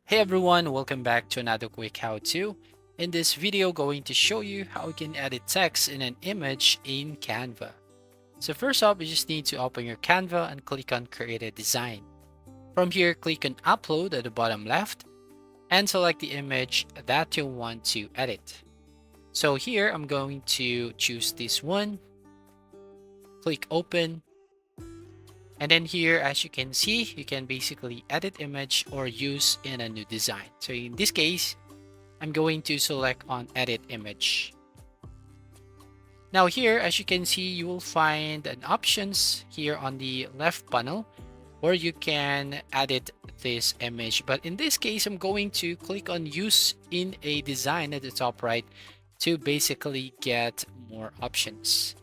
Hey everyone, welcome back to another quick how-to. In this video, going to show you how you can edit text in an image in Canva. So first up, you just need to open your Canva and click on Create a Design. From here, click on Upload at the bottom left and select the image that you want to edit. So here, I'm going to choose this one, click Open, and then here, as you can see, you can basically edit image or use in a new design. So in this case, I'm going to select on edit image. Now here, as you can see, you will find an options here on the left panel where you can edit this image. But in this case, I'm going to click on use in a design at the top right to basically get more options.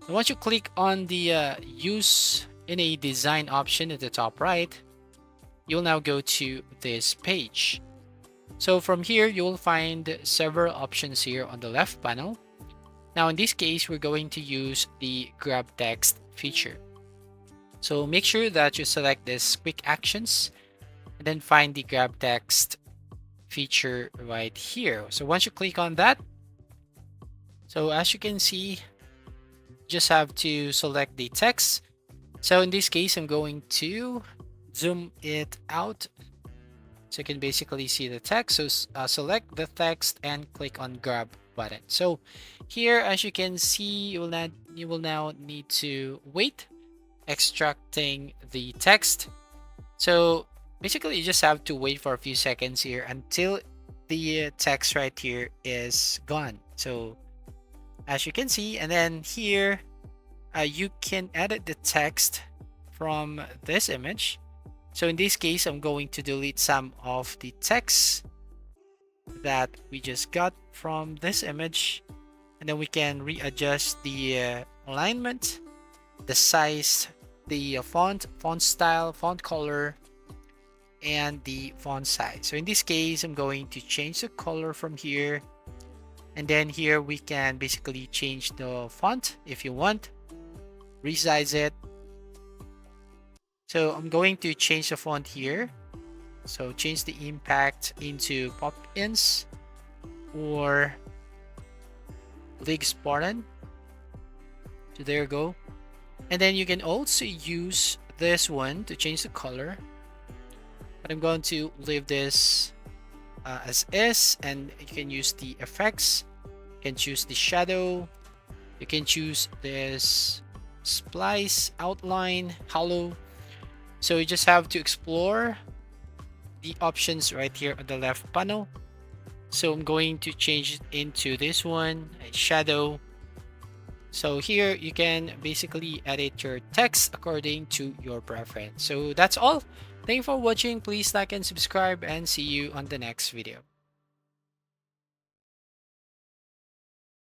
And once you click on the use in a design option at the top right, you'll now go to this page. So from here, you'll find several options here on the left panel. Now in this case, we're going to use the grab text feature. So make sure that you select this quick actions and then find the grab text feature right here. So once you click on that, so as you can see, just have to select the text. So in this case, I'm going to zoom it out so you can basically see the text. So select the text and click on grab button. So here, as you can see, you will now need to wait extracting the text. So basically you just have to wait for a few seconds here until the text right here is gone. So as you can see, and then here you can edit the text from this image. So in this case, I'm going to delete some of the text that we just got from this image, and then we can readjust the alignment, the size, the font style, font color, and the font size. So in this case, I'm going to change the color from here, and then here we can basically change the font if you want, resize it. So I'm going to change the font here. So change the impact into pop-ins or Big Spartan. So there you go. And then you can also use this one to change the color. But I'm going to leave this as is, and you can use the effects. You can choose the shadow. You can choose this splice, outline, hollow. So you just have to explore the options right here on the left panel. So I'm going to change it into this one, a shadow. So here you can basically edit your text according to your preference. So that's all. Thank you for watching. Please like and subscribe, and see you on the next video.